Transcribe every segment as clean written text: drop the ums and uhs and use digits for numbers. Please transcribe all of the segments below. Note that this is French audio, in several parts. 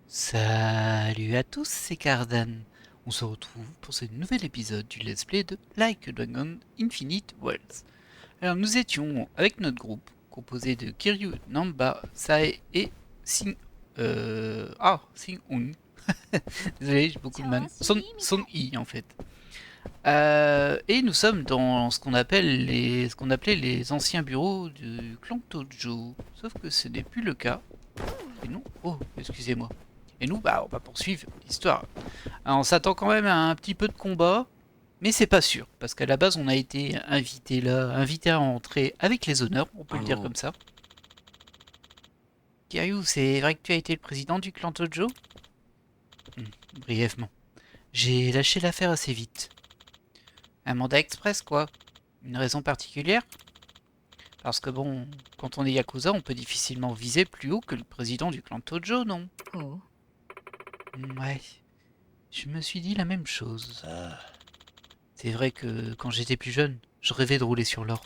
Salut à tous, c'est Cardan. On se retrouve pour ce nouvel épisode du Let's Play de Like a Dragon Infinite Worlds. Alors nous étions avec notre groupe, composé de Kiryu, Namba, Sae et Sing... Sing-un. Désolé, j'ai beaucoup de mal. Son-i en fait. Et nous sommes dans ce qu'on appelait les anciens bureaux du clan Tojo. Sauf que ce n'est plus le cas. Et nous... Oh, excusez-moi. Et nous, on va poursuivre l'histoire. On s'attend quand même à un petit peu de combat, mais c'est pas sûr, parce qu'à la base, on a été invité à entrer avec les honneurs, on peut le dire comme ça. Kiryu, c'est vrai que tu as été le président du clan Tojo? Brièvement. J'ai lâché l'affaire assez vite. Un mandat express, quoi. Une raison particulière? Parce que bon, quand on est Yakuza, on peut difficilement viser plus haut que le président du clan Tojo, non? Oh. Ouais. Je me suis dit la même chose. C'est vrai que quand j'étais plus jeune, je rêvais de rouler sur l'or.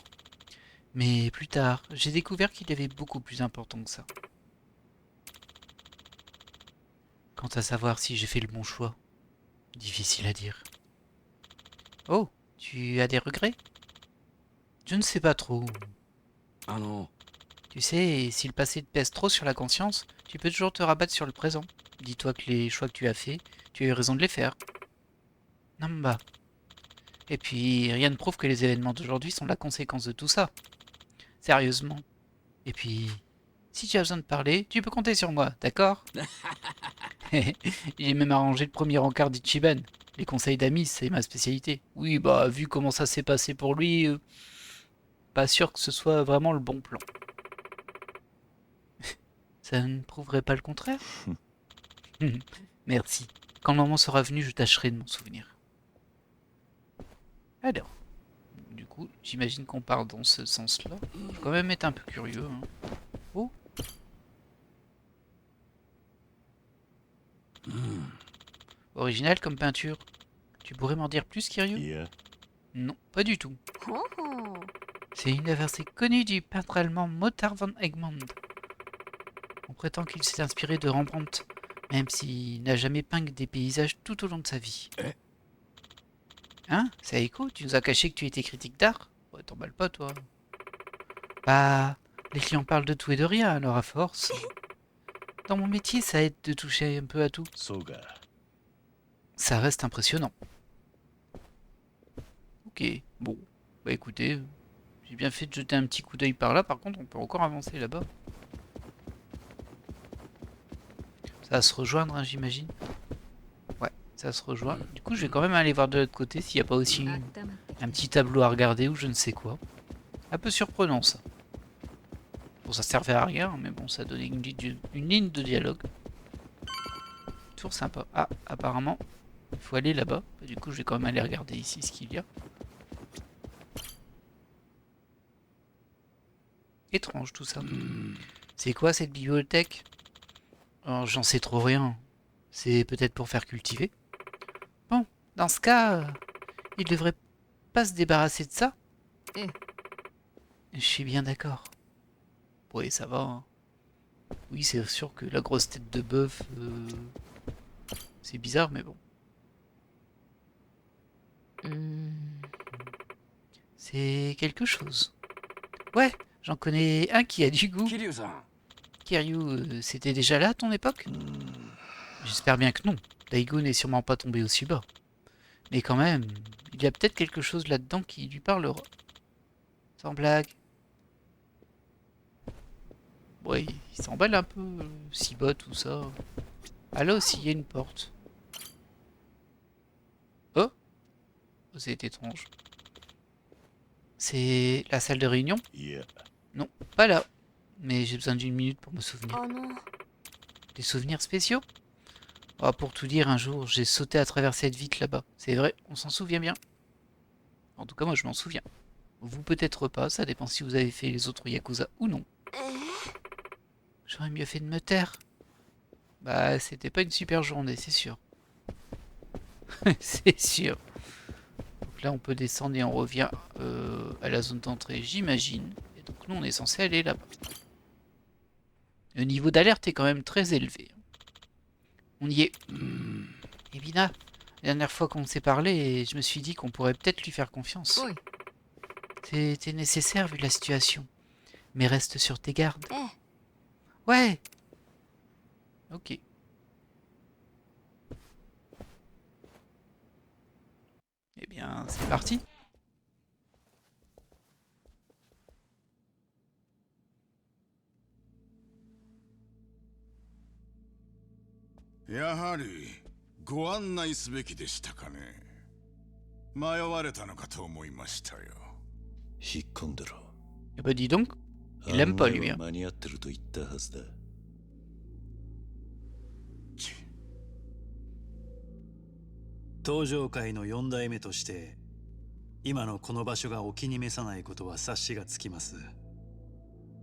Mais plus tard, j'ai découvert qu'il y avait beaucoup plus important que ça. Quant à savoir si j'ai fait le bon choix, difficile à dire. Oh, tu as des regrets? Je ne sais pas trop. Tu sais, si le passé te pèse trop sur la conscience, tu peux toujours te rabattre sur le présent. Dis-toi que les choix que tu as faits, tu as eu raison de les faire. Namba. Et puis, rien ne prouve que les événements d'aujourd'hui sont la conséquence de tout ça. Sérieusement. Et puis, si tu as besoin de parler, tu peux compter sur moi, d'accord? J'ai même arrangé le premier encart d'Ichiban. Les conseils d'amis, c'est ma spécialité. Oui, vu comment ça s'est passé pour lui, pas sûr que ce soit vraiment le bon plan. Ça ne prouverait pas le contraire? Merci. Quand le moment sera venu, je tâcherai de m'en souvenir. Alors, du coup, j'imagine qu'on part dans ce sens-là. Je vais quand même être un peu curieux. Hein. Oh. Original comme peinture. Tu pourrais m'en dire plus, Kiryu? Non, pas du tout. C'est une œuvre assez connue du peintre allemand Motard von Egmont. On prétend qu'il s'est inspiré de Rembrandt, même s'il n'a jamais peint que des paysages tout au long de sa vie. Hein? Saeko, tu nous as caché que tu étais critique d'art? Ouais, t'emballes pas, toi. Bah, les clients parlent de tout et de rien, alors à force. Dans mon métier, ça aide de toucher un peu à tout. Ça reste impressionnant. Ok, bon. Bah écoutez, j'ai bien fait de jeter un petit coup d'œil par là, par contre on peut encore avancer là-bas. Ça va se rejoindre, hein, j'imagine. Ouais, ça se rejoint. Du coup, je vais quand même aller voir de l'autre côté s'il n'y a pas aussi un petit tableau à regarder ou je ne sais quoi. Un peu surprenant ça. Bon, ça servait à rien, mais bon, ça donnait une ligne de dialogue. Toujours sympa. Ah, apparemment, il faut aller là-bas. Du coup, je vais quand même aller regarder ici ce qu'il y a. Étrange tout ça. C'est quoi cette bibliothèque? Oh, j'en sais trop rien. C'est peut-être pour faire cultiver. Bon, dans ce cas, il devrait pas se débarrasser de ça. Je suis bien d'accord. Oui, ça va. Hein. Oui, c'est sûr que la grosse tête de bœuf, c'est bizarre, mais bon. C'est quelque chose. Ouais, j'en connais un qui a du goût. Kiryu, c'était déjà là à ton époque? J'espère bien que non. Daigo n'est sûrement pas tombé aussi bas. Mais quand même, il y a peut-être quelque chose là-dedans qui lui parlera. Sans blague. Ouais, il s'emballe un peu, si bas, tout ça. Ah là aussi, il y a une porte. Oh, c'est étrange. C'est la salle de réunion? Non, pas là. Mais j'ai besoin d'une minute pour me souvenir. Oh non. Des souvenirs spéciaux? Oh, pour tout dire, un jour, j'ai sauté à travers cette vitre là-bas. C'est vrai, on s'en souvient bien. En tout cas, moi, je m'en souviens. Vous peut-être pas, ça dépend si vous avez fait les autres Yakuza ou non. J'aurais mieux fait de me taire. Bah, c'était pas une super journée, c'est sûr. C'est sûr. Donc là, on peut descendre et on revient à la zone d'entrée, j'imagine. Et donc, nous, on est censé aller là-bas. Le niveau d'alerte est quand même très élevé. On y est. Et Bina, la dernière fois qu'on s'est parlé, je me suis dit qu'on pourrait peut-être lui faire confiance. Oui. C'était nécessaire vu la situation. Mais reste sur tes gardes. Eh. Ouais. Ok. Eh bien, c'est parti.やはりご案内すべきでしたかね。迷われたのかと思いましたよ。引っ込んでろ。Eh bah dis donc, il l'aime pas lui. 間に合ってると言ったはずだ。登場界の4代目として今のこの場所がお気に召さないことは察しがつきます。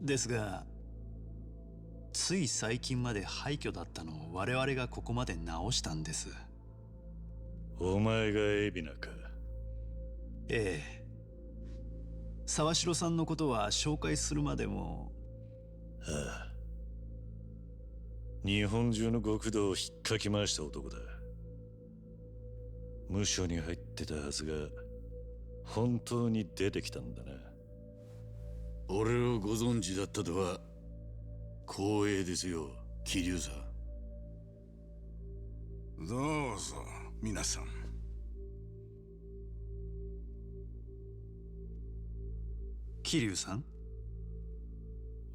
ですがつい最近まで廃墟だったのを我々がここまで直したんです。お前が海老名か。ええ。沢城さんのことは紹介するまでも。ああ。日本中の極道を引っかき回した男だ。無所に入ってたはずが本当に出てきたんだな。俺をご存知だったとは光栄ですよ、桐生さん。どうぞ皆さん。桐生さん、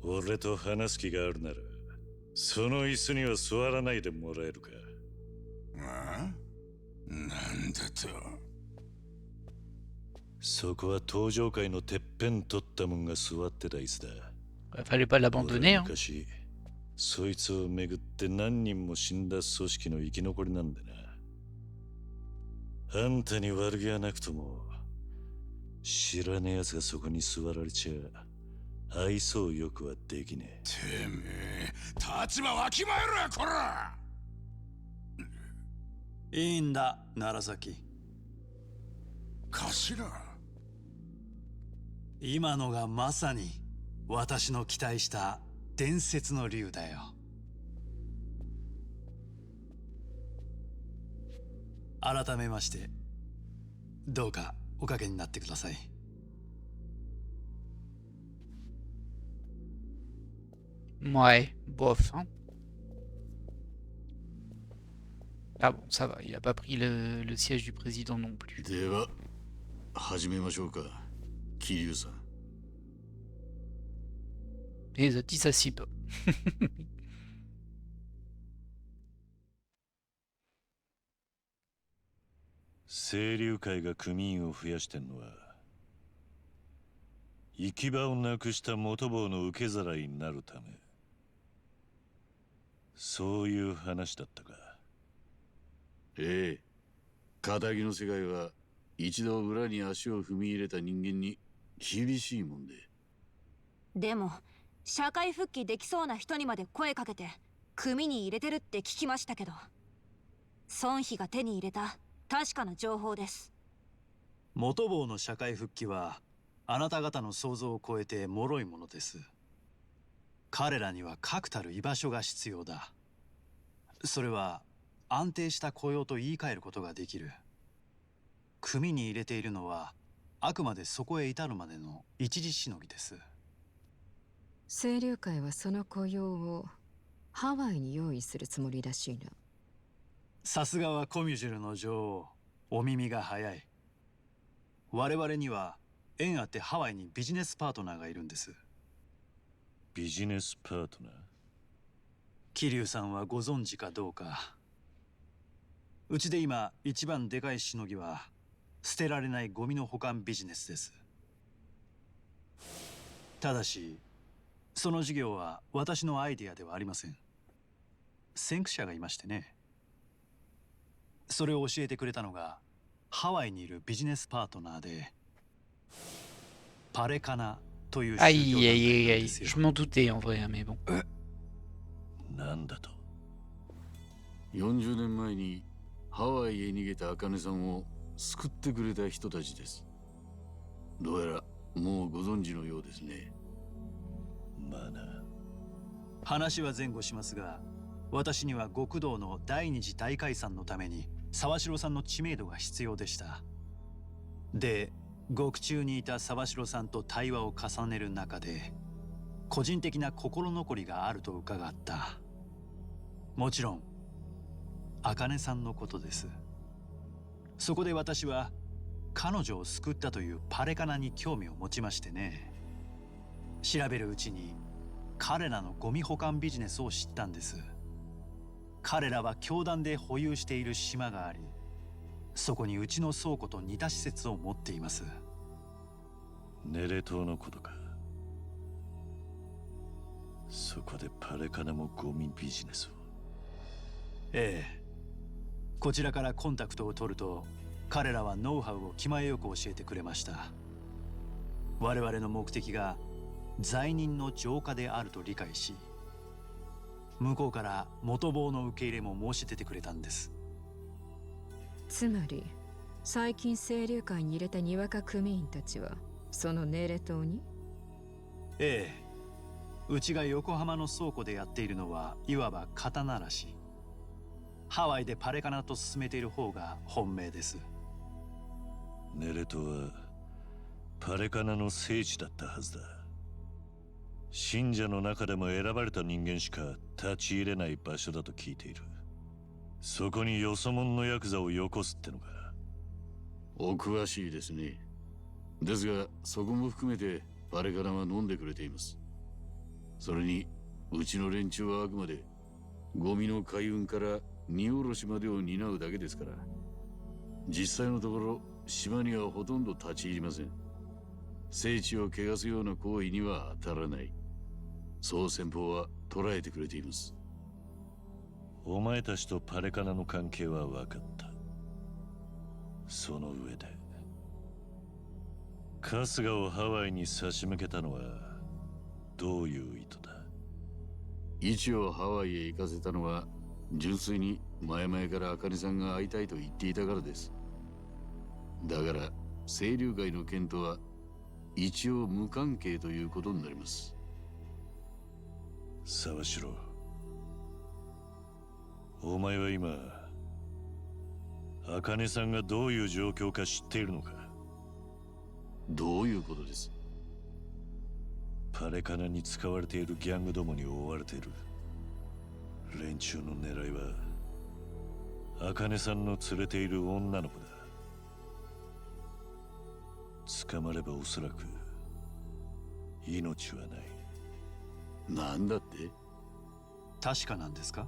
俺と話す気があるならその椅子には座らないでもらえるか。ああ、なんだと。そこは登場界のてっぺん取ったもんが座ってた椅子だ。Fallait pas l'abandonner. Hein. 昔そいつをめぐって何人も死んだ組織の生き残りなんだな。あんたに悪気はなくとも知らねえ奴がそこに座られちゃ愛想よくはできねえ。てめえ、立場わきまえろやこら。いいんだ楢崎。頭、今のがまさに私の期待した伝説の竜だよ。改めましてどうかおかげになってください。Ouais, bof. Hein. Ah bon, ça va, il a pas pris le siège du président non plus. では始めましょうか、桐生さん。Les autres, ils s'assient pas. 清流会が組員を増やしてんのは行き場をなくした元坊の受け皿になるため。そういう話だったか。ええ、仇の世界は一度裏に足を踏み入れた人間に厳しいもんで。でも社会復帰できそうな人にまで声かけて組に入れてるって聞きましたけど、孫妃が手に入れた確かな情報です。元坊の社会復帰はあなた方の想像を超えて脆いものです。彼らには確たる居場所が必要だ。それは安定した雇用と言い換えることができる。組に入れているのはあくまでそこへ至るまでの一時しのぎです。清流会はその雇用をハワイに用意するつもりらしいな。さすがはコミュジュルの女王、お耳が早い。我々には縁あってハワイにビジネスパートナーがいるんです。ビジネスパートナー？桐生さんはご存知かどうか。うちで今一番でかいしのぎは捨てられないゴミの保管ビジネスです。ただしその事業は私のアイデアではありません。先駆者がいましてね。それを教えてくれたのがハワイにいるビジネスパートナーでパレカナという宗教団体なん Aïe, aïe, aïe, で aïe. すよ。 Je m'en doutais en vrai, hein, mais bon. なんだと。40年前にハワイへ逃げた茜さんを救ってくれた人たちです。どうやらもうご存知のようですね。まあな。話は前後しますが、私には極道の第二次大解散のために沢城さんの知名度が必要でした。で、獄中にいた沢城さんと対話を重ねる中で、個人的な心残りがあると伺った。もちろん、茜さんのことです。そこで私は、彼女を救ったというパレカナに興味を持ちましてね。調べるうちに、彼らのゴミ保管ビジネスを知ったんです。彼らは教団で保有している島があり、そこにうちの倉庫と似た施設を持っています。ネレ島のことか。そこでパレカナもゴミビジネスを。ええ。こちらからコンタクトを取ると、彼らはノウハウを気前よく教えてくれました。我々の目的が罪人の浄化であると理解し、向こうから元棒の受け入れも申し出てくれたんです。つまり最近清流会に入れたにわか組員たちはそのネレ島に。ええ。うちが横浜の倉庫でやっているのはいわば刀らし。ハワイでパレカナと進めている方が本命です。ネレ島はパレカナの聖地だったはずだ。信者の中でも選ばれた人間しか立ち入れない場所だと聞いている。そこによそ者のヤクザをよこすってのか。お詳しいですね。ですが、そこも含めてパレカナは飲んでくれています。それに、うちの連中はあくまでゴミの海運から荷下ろしまでを担うだけですから、実際のところ島にはほとんど立ち入りません。聖地を汚すような行為には当たらない。そう先方は捉えてくれています。お前たちとパレカナの関係は分かった。その上で春日をハワイに差し向けたのはどういう意図だ。一をハワイへ行かせたのは純粋に前々から茜さんが会いたいと言っていたからです。だから清流会の件とは一応無関係ということになります。沢城、お前は今茜さんがどういう状況か知っているのか。どういうことです？パレカナに使われているギャングどもに追われている。連中の狙いは茜さんの連れている女の子だ。捕まればおそらく命はない。なんだって？確かなんですか、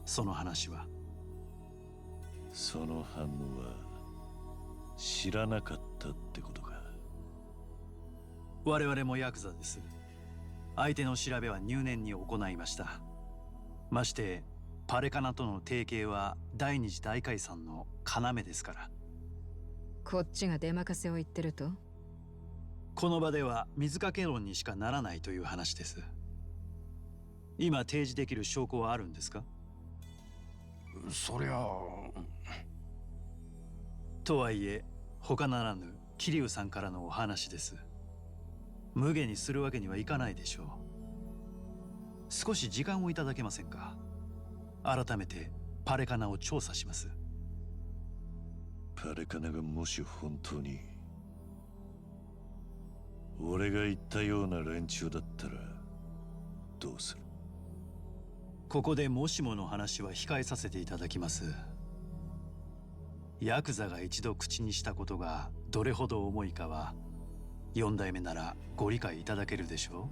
その話は。その反応は知らなかったってことか。我々もヤクザです。相手の調べは入念に行いました。ましてパレカナとの提携は第二次大解散の要ですから。こっちが出任せを言ってると。この場では水かけ論にしかならないという話です。今提示できる証拠はあるんですか？そりゃとはいえ他ならぬ桐生さんからのお話です。無下にするわけにはいかないでしょう。少し時間をいただけませんか？改めてパレカナを調査します。パレカナがもし本当に俺が言ったような連中だったらどうする？ここでもしもの話は控えさせていただきます。ヤクザが一度口にしたことがどれほど重いかは4代目ならご理解いただけるでしょ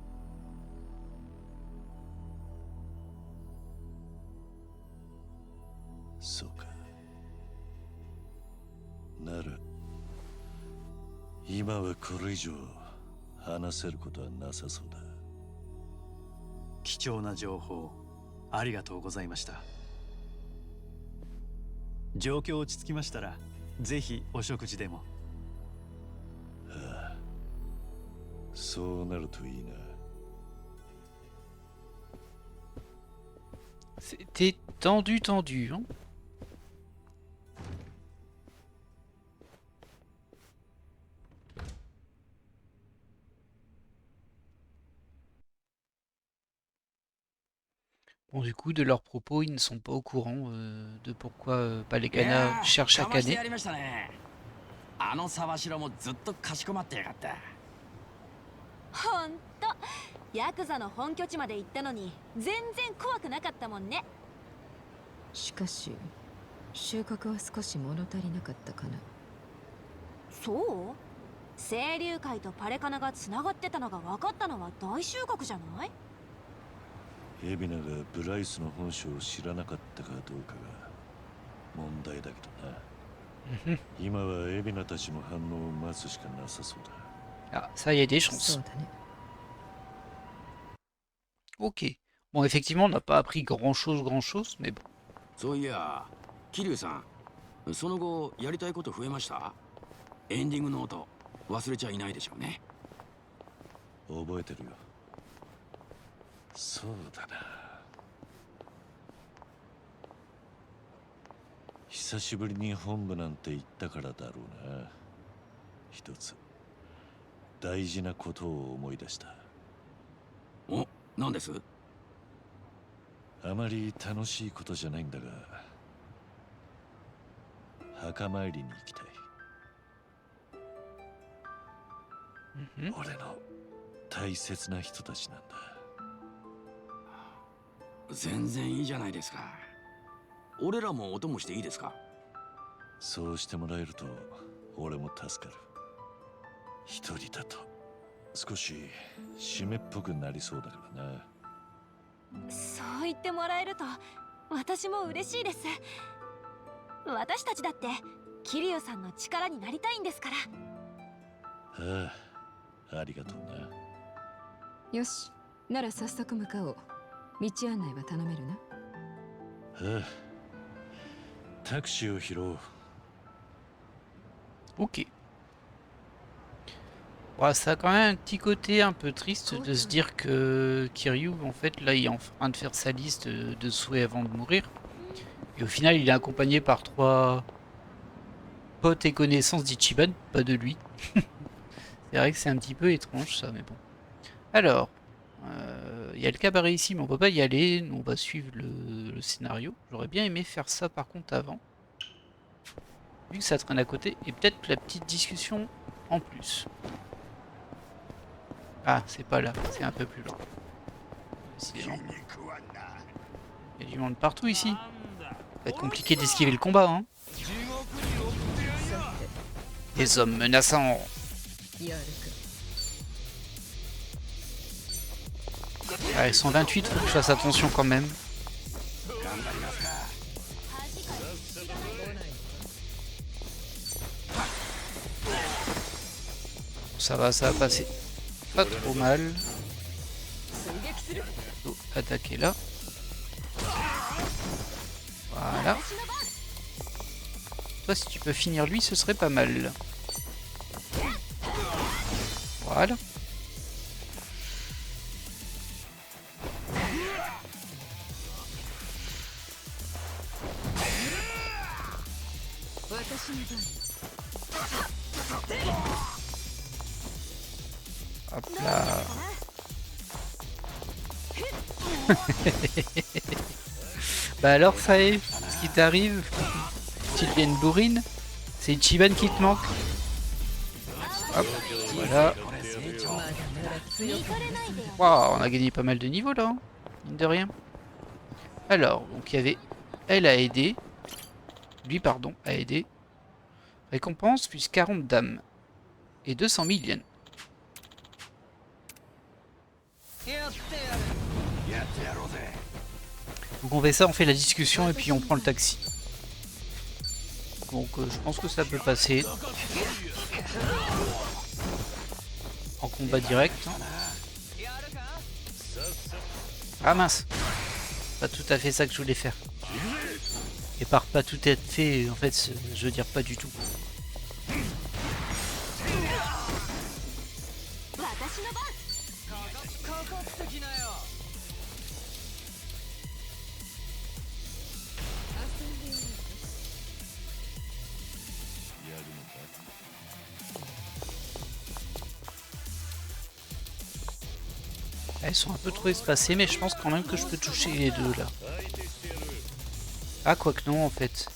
う。そうか。なら今はこれ以上話せることはなさそうだ。貴重な情報ありがとうございました。状況落ち着きましたらぜひお食事でも。ああ、そうなるといいな。C'était tendu, tendu, hein. Bon, du coup, de leurs propos, ils ne sont pas au courant de pourquoi Palekana cherche à Akane. あのサバシロもずっとかしこまってやがった。ほんとヤクザの本拠地まで行ったのに全然怖くなかったもんね。しかし収穫は少し物足りなかったかな。そう清流会とパレカナがつながってたのが分かったのは大収穫じゃない？海老名がブライスの本性を知らなかったかどうかが問題だけどな。今は海老名たちの反応を待つしかなさそうだ。 Ah, ça y a des chances. そうだね。 Ok. Bon, effectivement, on n'a pas appris grand-chose, mais bon. そういや、桐生さん、その後やりたいこと増えました？エンディングノート忘れちゃいないでしょうね。覚えてるよ。そうだな。久しぶりに本部なんて言ったからだろうな。一つ大事なことを思い出した。お、何です？あまり楽しいことじゃないんだが、墓参りに行きたい。俺の大切な人たちなんだ。全然いいじゃないですか。俺らもお供していいですか？そうしてもらえると俺も助かる。一人だと少し湿っぽくなりそうだからな。そう言ってもらえると私も嬉しいです。私たちだって桐生さんの力になりたいんですから。ああ、ありがとうな。よし、なら早速向かおう。道案内は頼めるな。ああ、タクシーを拾おう。 Ok. Ouais, ça a quand même un petit côté un peu triste de se dire que Kiryu, en fait, là, il est en train de faire sa liste de souhaits avant de mourir. Et au final, il est accompagné par 3 potes et connaissances d'Ichiban, pas de lui. C'est vrai que c'est un petit peu étrange, ça, mais bon. Alors, il y a le cabaret ici, mais on peut pas y aller. Nous, on va suivre le scénario. J'aurais bien aimé faire ça, par contre, avant. Vu que ça traîne à côté, et peut-être la petite discussion en plus. Ah, c'est pas là, c'est un peu plus loin. Il y a du monde partout ici. Ça va être compliqué d'esquiver le combat, hein. Des hommes menaçants. Ouais, 128, faut que je fasse attention quand même. Ça va passer. Pas trop mal. Oh, attaquer là. Voilà. Toi, si tu peux finir lui, ce serait pas mal. Voilà. Hop là. Bah alors ça y est, ce qui t'arrive, tu deviens une bourrine, c'est Ichiban qui te manque. Hop, voilà. Waouh, on a gagné pas mal de niveaux là, hein, mine de rien. Alors, donc il y avait elle a aidé, lui pardon, a aidé. Récompense plus 40 dames et 200 000 yens. Donc on fait ça, on fait la discussion et puis on prend le taxi. Donc je pense que ça peut passer. En combat direct. Ah mince. Pas tout à fait ça que je voulais faire. Et par pas tout à fait, en fait, je veux dire pas du tout. Ils sont un peu trop espacés, mais je pense quand même que je peux toucher les deux là. Ah, quoique non en fait.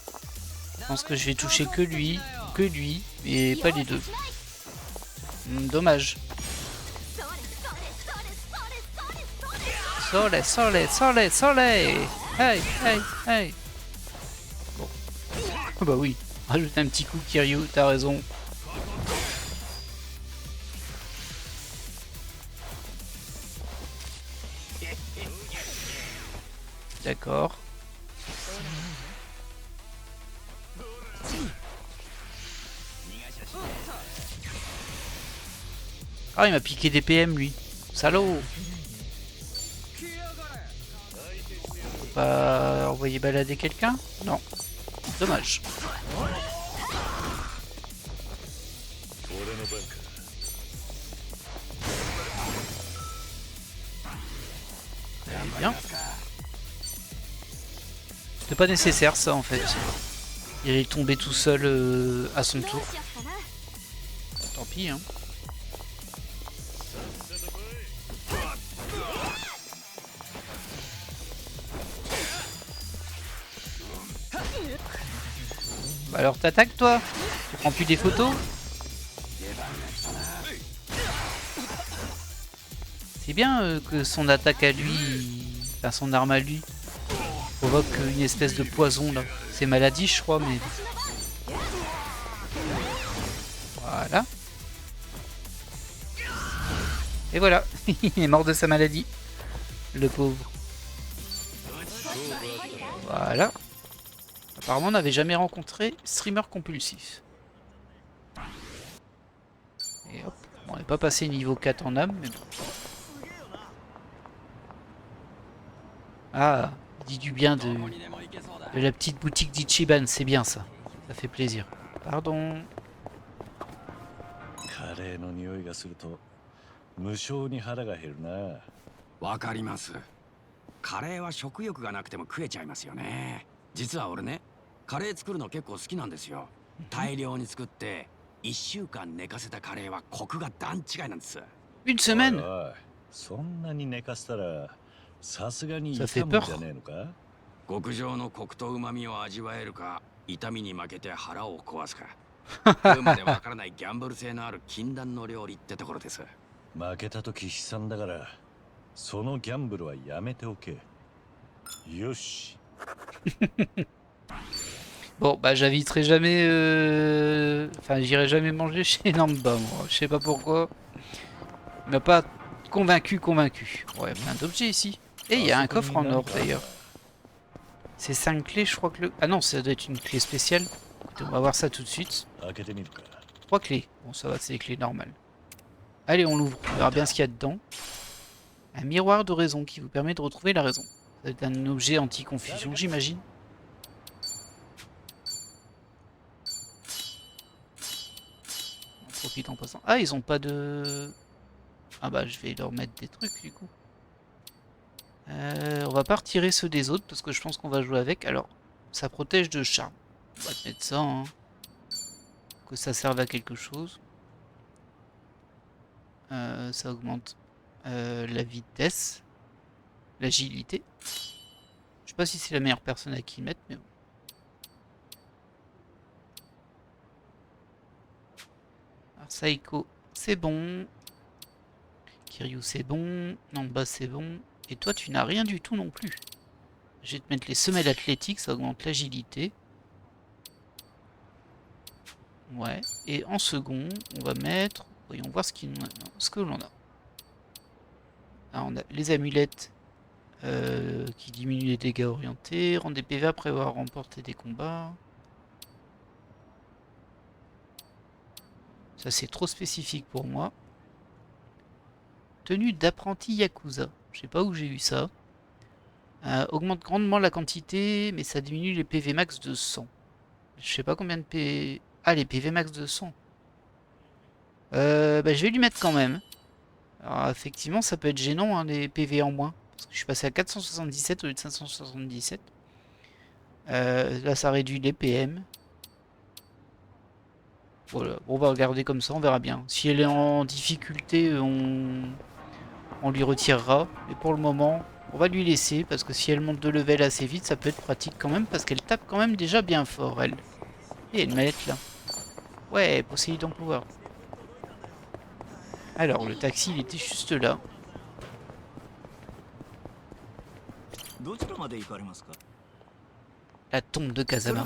Je pense que je vais toucher que lui, et pas les deux. Dommage. Soleil, soleil, soleil, soleil. Hey, hey, hey. Bon. Oh bah oui, rajoute un petit coup Kiryu, t'as raison. D'accord. Ah, il m'a piqué des PM lui. Salaud. Faut pas envoyer balader quelqu'un? Non. Dommage. Bien. C'était pas nécessaire ça en fait. Il est tombé tout seul à son tour. Tant pis hein. Bah alors t'attaques toi? Tu prends plus des photos? C'est bien que son attaque à lui, enfin son arme à lui, provoque une espèce de poison là. C'est maladie je crois mais... Voilà. Et voilà, il est mort de sa maladie. Le pauvre. Voilà. Apparemment on n'avait jamais rencontré streamer compulsif. Et hop, bon, on n'est pas passé niveau 4 en âme, mais bon. Ah, dit du bien de la petite boutique d'Ichiban, c'est bien ça. Ça fait plaisir. Pardon. カレーの匂いがすると無性に腹が減るな。わかります。カレーは食欲がなくても食えちゃいますよね。実は俺ね、カレー作るの結構好きなんですよ。大量に作って1週間寝かせたカレーはコクが段違いなんです。Une semaine. おいそんなに寝かせたらさすがに Ça fait 痛むん peur. じゃねえのか？極上のコクと旨味を味わえるか、痛みに負けて腹を壊すか。食うまでわからないギャンブル性のある禁断の料理ってところです。負けた時悲惨だからそのギャンブルはやめておけ。よし。Bon, bah j'inviterai jamais... Enfin, j'irai jamais manger chez Namba, moi. Je sais pas pourquoi. Il m'a pas convaincu. Ouais, plein d'objets ici. Et il y a un coffre en or d'ailleurs. C'est 5 clés, je crois que le... Ah non, ça doit être une clé spéciale. On va voir ça tout de suite. 開けてみるか。 3 clés. Bon, ça va, c'est des clés normales. Allez, on l'ouvre. On verra bien ce qu'il y a dedans. Un miroir de raison qui vous permet de retrouver la raison. Ça doit être un objet anti-confusion, j'imagine. On profite en passant. Ah, ils ont pas de... Ah bah, je vais leur mettre des trucs, du coup. On va pas retirer ceux des autres, parce que je pense qu'on va jouer avec. Alors, ça protège de charme. On va te mettre ça, hein. Que ça serve à quelque chose. Ça augmente la vitesse, l'agilité. Je sais pas si c'est la meilleure personne à qui le mettre, mais bon. Alors Saiko, c'est bon. Kiryu, c'est bon. Namba, c'est bon. Et toi, tu n'as rien du tout non plus. Je vais te mettre les semelles athlétiques, ça augmente l'agilité. Ouais. Et en second, on va mettre... Voyons voir ce que l'on a. Ah, on a les amulettes qui diminuent les dégâts orientés, rendent des PV après avoir remporté des combats. Ça c'est trop spécifique pour moi. Tenue d'apprenti Yakuza. Je sais pas où j'ai eu ça. Augmente grandement la quantité, mais ça diminue les PV max de 100. Je sais pas combien de PV... Ah, les PV max de 100. Bah, je vais lui mettre quand même. Alors effectivement ça peut être gênant hein, les PV en moins. Parce que je suis passé à 477 au lieu de 577. Là ça réduit les PM. Voilà, bon, on va regarder comme ça, on verra bien. Si elle est en difficulté, on on lui retirera. Mais pour le moment, on va lui laisser parce que si elle monte de level assez vite, ça peut être pratique quand même parce qu'elle tape quand même déjà bien fort, elle. Et une mallette là. Ouais, Poséidon Power. Alors, le taxi, il était juste là. La tombe de Kazama.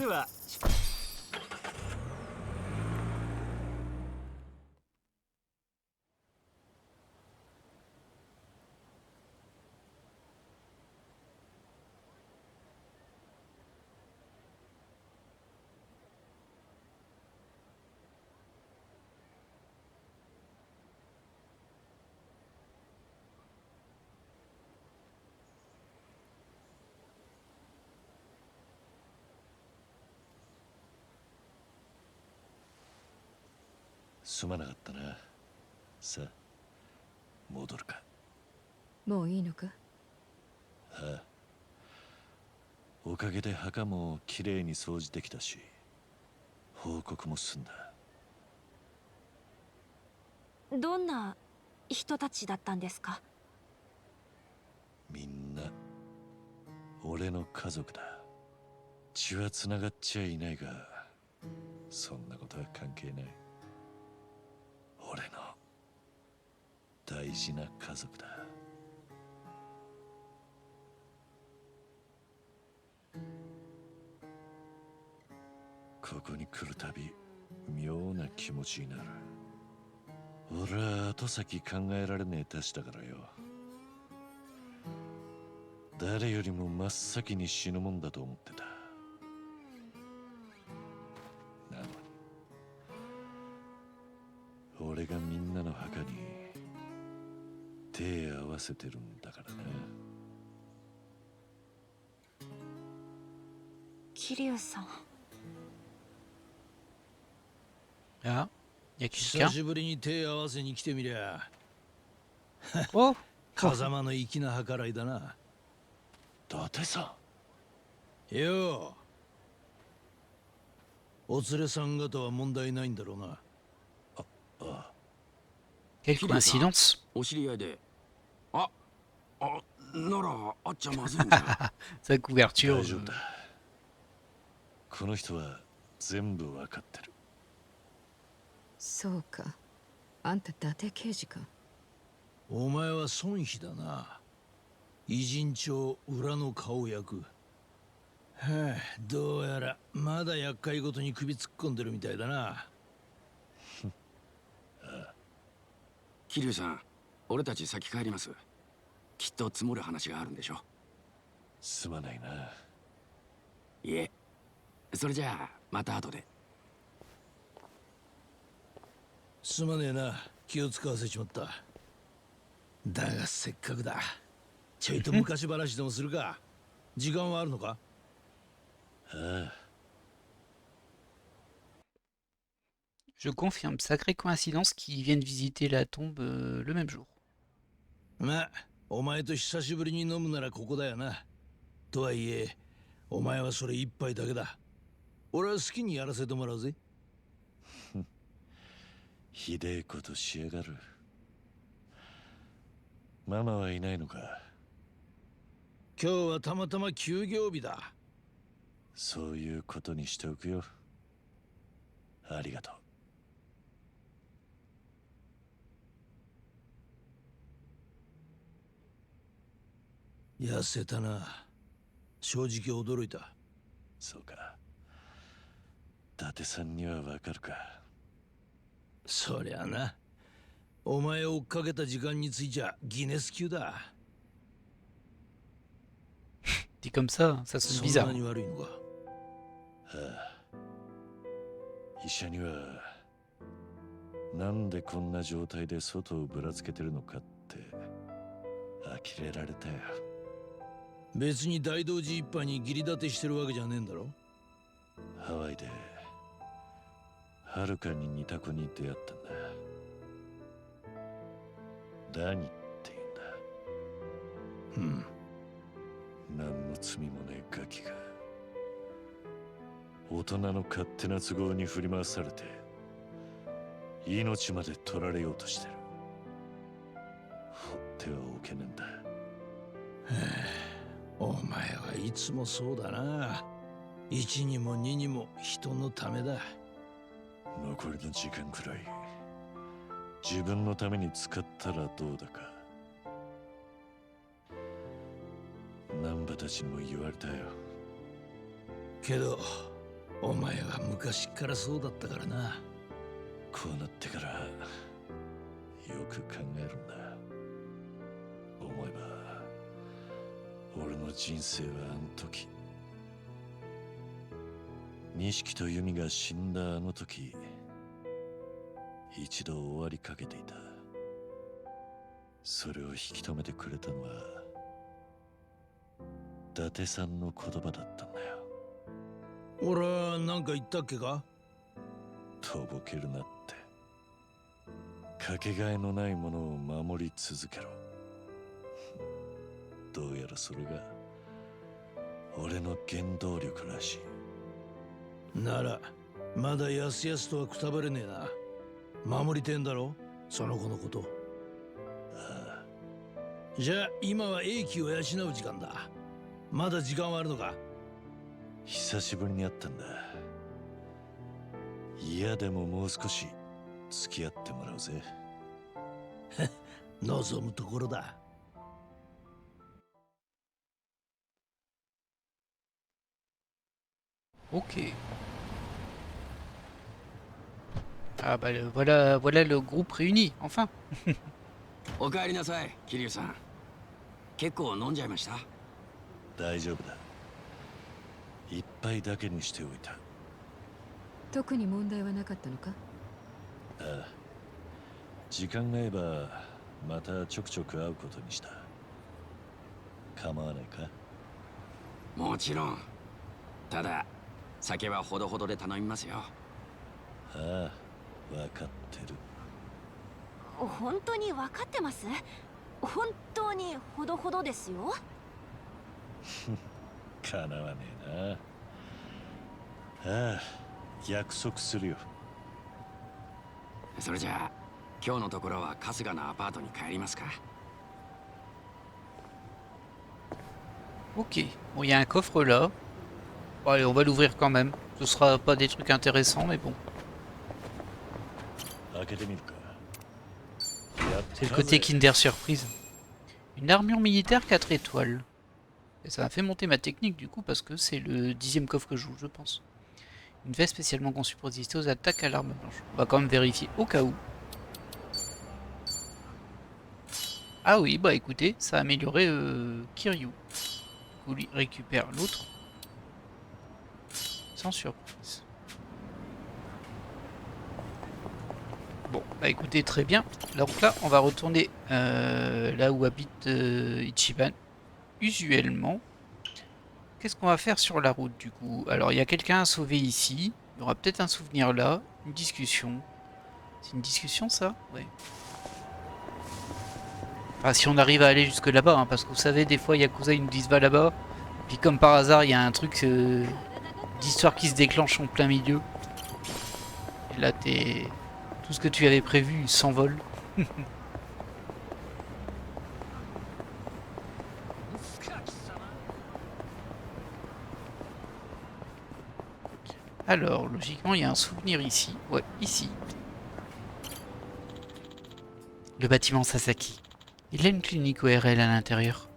すまなかったな。さあ、戻るか。もういいのか？ああ。おかげで墓もきれいに掃除できたし、報告も済んだ。どんな人たちだったんですか？みんな俺の家族だ。血はつながっちゃいないが、そんなことは関係ない。俺の大事な家族だ。ここに来るたび妙な気持ちになる。俺は後先考えられねえたちだからよ。誰よりも真っ先に死ぬもんだと思ってた。なのに俺がみんなの墓に手合わせてるんだからな。桐生さん。Ah, y a 久 quelqu'un. しぶりに手合わせに来てみりゃ Oh, 風間の粋な計らいだな。伊達さよう、お連れさん方は問題ないんだろうな。ん。ああ。quelle coïncidence. お知り合いで。あならあっちゃまずいんじゃ。Sa couverture. 大丈夫だ。この人は全部わかってる。そうか。あんた伊達刑事か。お前は孫妃だな。偉人帳裏の顔役。はあ、どうやらまだ厄介ごとに首突っ込んでるみたいだな。桐生さん、俺たち先帰ります。きっと積もる話があるんでしょ。すまないな。いえ、それじゃあまた後で。すまねえな、気を使わせちまった。だがせっかくだ。ちょいと昔話でもするか。時間はあるのか？ああ。Je confirme, sacrée coïncidence qu'ils viennent visiter la tombe le même jour. まあ、お前と久しぶりに飲むならここだよな。とはいえ、お前はそれ一杯だけだ。俺は好きにやらせてもらうぜ。ひでえことしやがる。ママはいないのか？今日はたまたま休業日だ。そういうことにしておくよ。ありがとう。痩せたな。正直驚いた。そうか。伊達さんにはわかるか。そりゃな。お前を追っかけた時間についちゃギネス級だ。Dit comme ça, ça sonne そん bizarre. なに悪いのか？はあ、医者にはなんでこんな状態で外をぶらつけてるのかって呆れられたよ。別に大道寺一派に義理立てしてるわけじゃねえんだろ？ハワイではるかに似た子に出会ったんだ。ダニって言うんだ。何の罪もねえガキが大人の勝手な都合に振り回されて命まで取られようとしてる。ほっってはおけねんだ。お前はいつもそうだな。1にも2にも人のためだ。残りの時間くらい自分のために使ったらどうだか。難波たちにも言われたよ。けどお前は昔からそうだったからな。こうなってからよく考えるんだ。思えば俺の人生はあの時、錦と由美が死んだあの時、一度終わりかけていた。それを引き止めてくれたのは伊達さんの言葉だったんだよ。俺は何か言ったっけか？とぼけるなって。かけがえのないものを守り続けろ。どうやらそれが俺の原動力らしい。ならまだやすやすとはくたばれねえな。守りてんだろ、その子のこと。ああ。じゃあ今は英気を養う時間だ。まだ時間はあるのか？久しぶりに会ったんだ。嫌でももう少し付き合ってもらうぜ。望むところだ。Ok. Ah bah voilà, voilà le groupe réuni, enfin. おかえりなさい、桐生さん。結構飲んじゃいました？大丈夫だ。一杯だけにしておいた。特に問題はなかったのか？ああ。時間が合えばまたちょくちょく会うことにした。構わないか？もちろん。ただ酒はほどほどで頼みますよ。ああ、分かってる。本当に分かってます？本当にほどほどですよ。かなわねえな。ああ、約束するよ。それじゃあ今日のところは春日のアパートに帰りますか。 Ok. Bon, il y a un coffre là. Bon, allez, on va l'ouvrir quand même. Ce sera pas des trucs intéressants, mais bon. 開けてみるか。 C'est le côté Kinder Surprise. Une armure militaire 4 étoiles. Et ça m'a fait monter ma technique du coup parce que c'est le 10e coffre que je joue, je pense. Une veste spécialement conçue pour résister aux attaques à l'arme blanche. On va quand même vérifier au cas où. Ah oui, bah écoutez, ça a amélioré Kiryu. Du coup, lui récupère l'autre. Sans surprise. Bon, bah écoutez, très bien. Donc là, on va retourner là où habite Ichiban. Usuellement. Qu'est-ce qu'on va faire sur la route du coup? Alors, il y a quelqu'un à sauver ici. Il y aura peut-être un souvenir là. Une discussion. C'est une discussion ça? Ouais. Enfin, si on arrive à aller jusque là-bas, hein, parce que vous savez, des fois, Yakuza, ils nous disent va là-bas. Puis comme par hasard, il y a un truc d'histoire qui se déclenche en plein milieu. Et là, t'es... Tout ce que tu avais prévu s'envole. Alors, logiquement, il y a un souvenir ici. Ouais, ici. Le bâtiment Sasaki. Il a une clinique ORL à l'intérieur.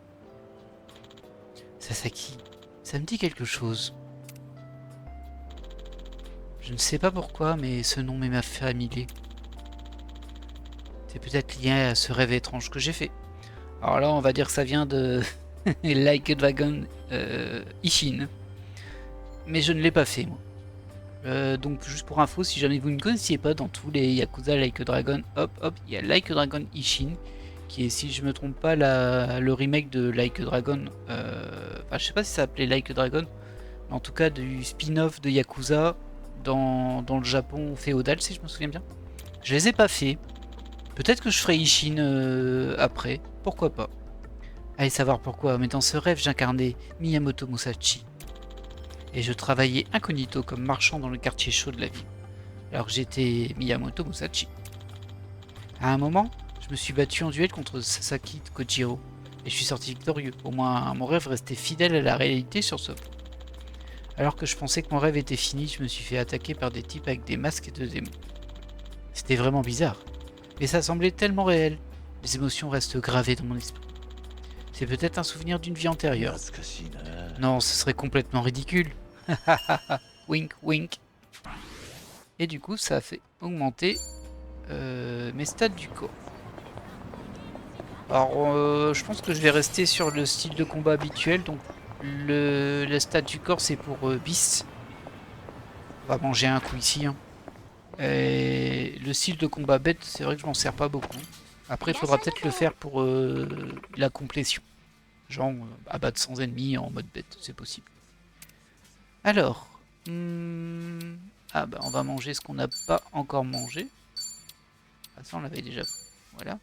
Sasaki, ça me dit quelque chose. Je ne sais pas pourquoi, mais ce nom m'est familier. C'est peut-être lié à ce rêve étrange que j'ai fait. Alors là, on va dire que ça vient de Like a Dragon Ishin. Mais je ne l'ai pas fait, moi. Donc, juste pour info, si jamais vous ne connaissiez pas, dans tous les Yakuza Like a Dragon, hop, hop, il y a Like a Dragon Ishin, qui est, si je me trompe pas, le remake de Like a Dragon. Enfin, je sais pas si ça s'appelait Like a Dragon, mais en tout cas, du spin-off de Yakuza dans le Japon féodal, si je me souviens bien. Je les ai pas fait. Peut-être que je ferai Ishin après, pourquoi pas. Allez savoir pourquoi, mais dans ce rêve, j'incarnais Miyamoto Musashi. Et je travaillais incognito comme marchand dans le quartier chaud de la ville. Alors que j'étais Miyamoto Musashi. À un moment, Je me suis battu en duel contre Sasaki Kojiro et je suis sorti victorieux. Au moins, mon rêve restait fidèle à la réalité sur ce point. Alors que je pensais que mon rêve était fini, je me suis fait attaquer par des types avec des masques de démons. C'était vraiment bizarre, mais ça semblait tellement réel. Les émotions restent gravées dans mon esprit. C'est peut-être un souvenir d'une vie antérieure. Non, ce serait complètement ridicule. Wink, wink. Et du coup, ça a fait augmenter mes stats du corps. Alors, je pense que je vais rester sur le style de combat habituel. Donc, le stat du corps, c'est pour bis. On va manger un coup ici. Hein. Et le style de combat bête, c'est vrai que je m'en sers pas beaucoup. Après, il faudra peut-être le faire pour la complétion. Genre, abattre sans ennemis en mode bête, c'est possible. Alors, ah bah on va manger ce qu'on n'a pas encore mangé. Ah ça on l'avait déjà. Voilà.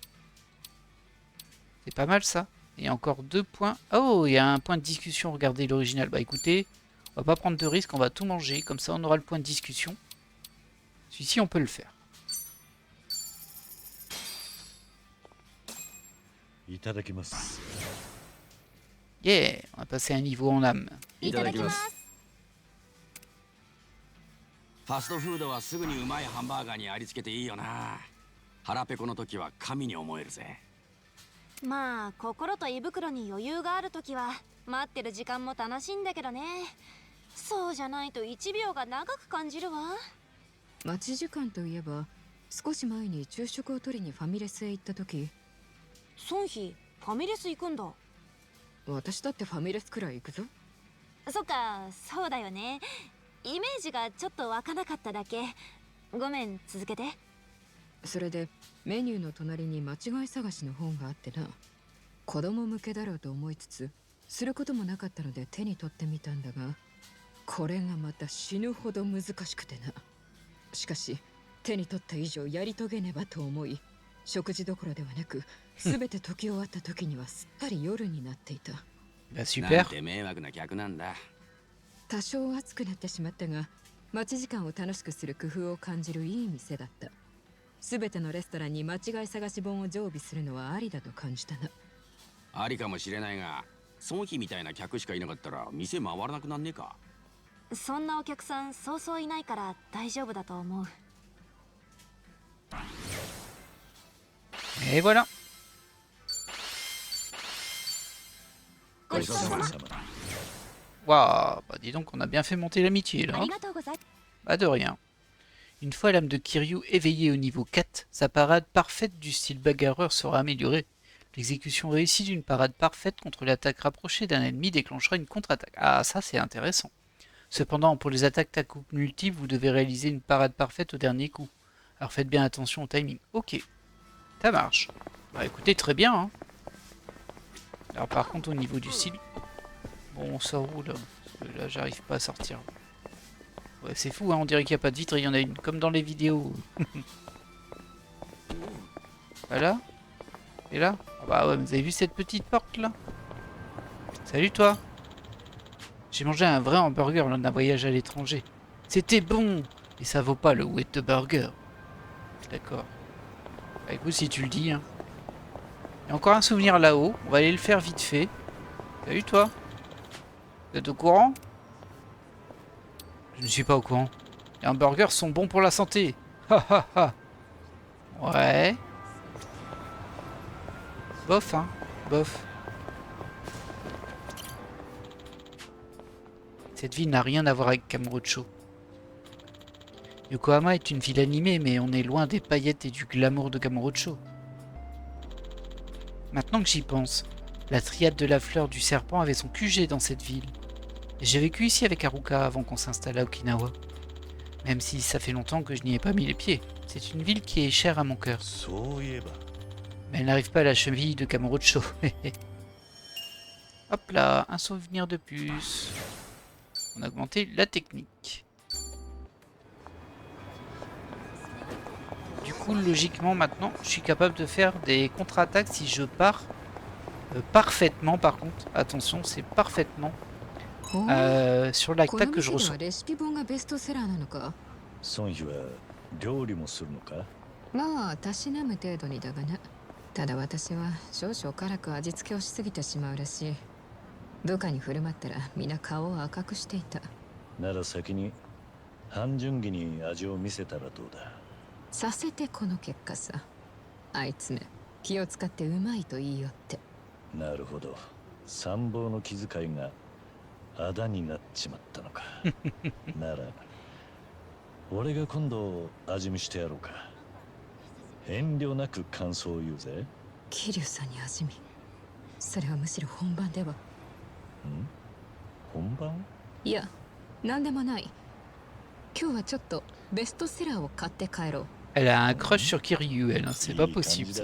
C'est pas mal ça. Il y a encore 2 points. Oh, il y a un point de discussion, regardez l'original. Bah écoutez, on va pas prendre de risque, on va tout manger. Comme ça on aura le point de discussion. Celui-ci on peut le faire. Yeah, on va passer un niveau en âme. いただきます。ファストフードはすぐにうまいハンバーガーにありつけていいよな。腹ペコの時は神に思えるぜ。まあ心と胃袋に余裕があるときは待ってる時間も楽しいんだけどね。そうじゃないと1秒が長く感じるわ。待ち時間といえば少し前に昼食を取りにファミレスへ行った時、ソンヒファミレス行くんだ。私だってファミレスくらい行くぞ。そっか、そうだよね。イメージがちょっと湧かなかっただけ。ごめん、続けて。それでメニューの隣に間違い探しの本があってな。子供向けだろうと思いつつすることもなかったので手に取ってみたんだが、これがまた死ぬほど難しくてな。しかし手に取った以上やり遂げねばと思い、食事どころではなく全て解き終わった時にはすっかり夜になっていた。なんて迷惑な客なんだ。多少暑くなってしまったが、待ち時間を楽しくする工夫を感じるいい店だった。全てのレストランに間違い探し本を常備するのはありだと感じたな。ありかもしれないが、孫妃みたいな客しかいなかったら店回らなくなんねえか。そんなお客さんそうそういないから大丈夫だと思う。Et voilà. Waouh, bah dis donc on a bien fait monter l'amitié là. Hein. Bah de rien. Une fois l'âme de Kiryu éveillée au niveau 4, sa parade parfaite du style bagarreur sera améliorée. L'exécution réussie d'une parade parfaite contre l'attaque rapprochée d'un ennemi déclenchera une contre-attaque. Ah ça c'est intéressant. Cependant pour les attaques à coups multiples, vous devez réaliser une parade parfaite au dernier coup. Alors faites bien attention au timing. Ok, ça marche. Bah écoutez, très bien. Hein. Alors par contre au niveau du style... Bon on sort où là? Parce que là j'arrive pas à sortir. Ouais c'est fou hein, on dirait qu'il n'y a pas de vitre, il y en a une, comme dans les vidéos. Voilà. Et là? Ah bah ouais, vous avez vu cette petite porte là? Salut toi. J'ai mangé un vrai hamburger lors d'un voyage à l'étranger. C'était bon. Et ça vaut pas le Whataburger. D'accord. Bah écoute si tu le dis hein. Il y a encore un souvenir là-haut, on va aller le faire vite fait. Salut toi. Vous êtes au courant? Je ne suis pas au courant. Les hamburgers sont bons pour la santé. Ha ha ha. Ouais. Bof hein. Bof. Cette ville n'a rien à voir avec Kamurocho. Yokohama est une ville animée, mais on est loin des paillettes et du glamour de Kamurocho. Maintenant que j'y pense, la triade de la fleur du serpent avait son QG dans cette ville. J'ai vécu ici avec Haruka avant qu'on s'installe à Okinawa. Même si ça fait longtemps que je n'y ai pas mis les pieds. C'est une ville qui est chère à mon cœur. Mais elle n'arrive pas à la cheville de Kamurocho. Hop là, un souvenir de plus. On a augmenté la technique. Du coup, logiquement, maintenant, je suis capable de faire des contre-attaques si je pars parfaitement. Par contre, attention, c'est parfaitement sur l'attaque que je reçois. まあたしなむ程度にだがな。ただ私は少々辛く味付けをしすぎてしまうらしい。部下に振る舞ったら皆顔を赤くしていた。なら先に半純義に味を見せたらどうだ。させてこの結果さ。あいつね、気を使ってうまいと言いよって。なるほど、参謀の気遣いがあだになっちまったのか。なら俺が今度味見してやろうか。遠慮なく感想を言うぜ。桐生さんに味見、それはむしろ本番では。本番？いや、なんでもない。今日はちょっとベストセラーを買って帰ろう。Elle a un crush sur Kiryu, elle, hein. C'est pas possible ça.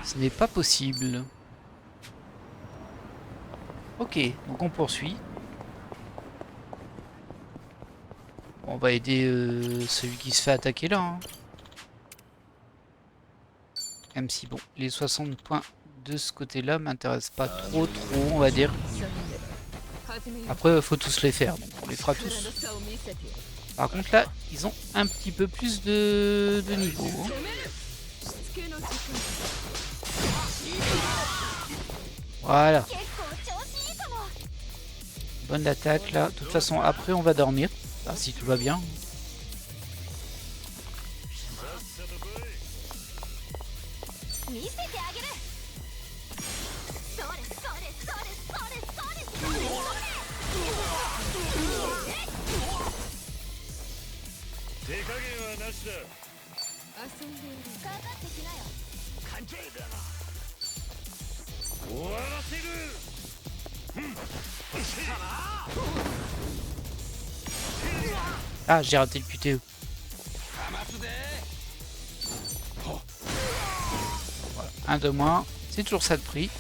Ce n'est pas possible. Ok, donc on poursuit. On va aider celui qui se fait attaquer là. Hein. Même si bon, les 60 points de ce côté-là m'intéressent pas trop, on va dire. Après, il faut tous les faire, donc on les fera tous. Par contre là, ils ont un petit peu plus de niveau. Hein. Voilà. Bonne attaque là. De toute façon, après on va dormir. Enfin, si tout va bien. Ah, j'ai raté le QTE. Voilà, un de moins. C'est toujours ça de prix.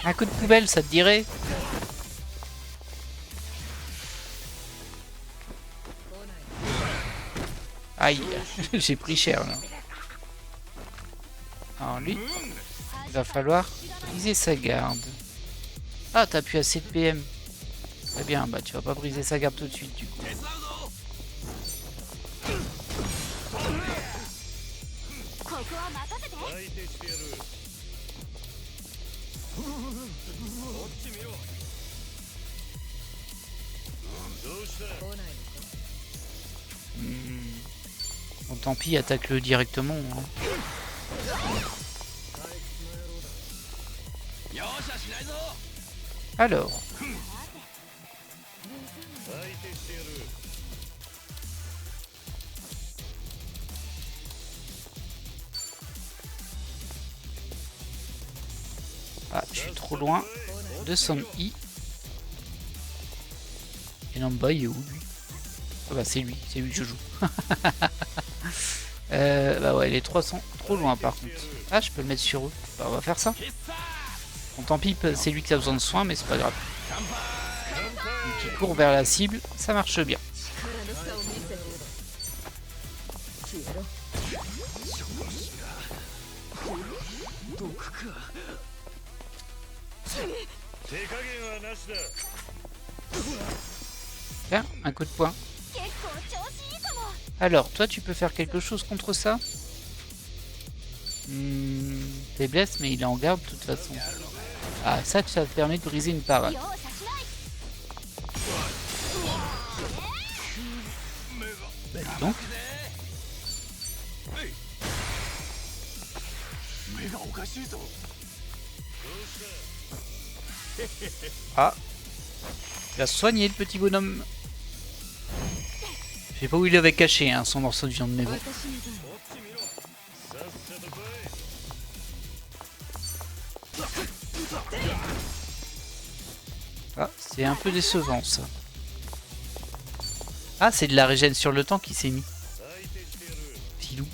Un coup de poubelle, ça te dirait? Aïe, j'ai pris cher là. Alors lui, il va falloir briser sa garde. Ah, t'as plus assez de PM. Très bien, bah tu vas pas briser sa garde tout de suite du coup. Bon, tant pis, attaque-le directement. Hein. Alors. Ah, je suis trop loin de son I. Et non, bah, il est où lui? Ah bah c'est lui que je joue. Bah ouais, les 300 trop loin par contre. Ah, je peux le mettre sur eux. Bah, on va faire ça. Bon, tant pis, c'est lui qui a besoin de soins, mais c'est pas grave. Donc, il court vers la cible, ça marche bien. Tiens, un coup de poing. Alors, toi, tu peux faire quelque chose contre ça? T'es blessé, mais il est en garde de toute façon. Ah, ça te permet de briser une parade. Bah, dis donc. Ah, il a soigné le petit bonhomme. Je sais pas où il avait caché hein, son morceau de viande, mais bon. Ah, c'est un peu décevant ça. Ah, c'est de la régène sur le temps qui s'est mis. Filou.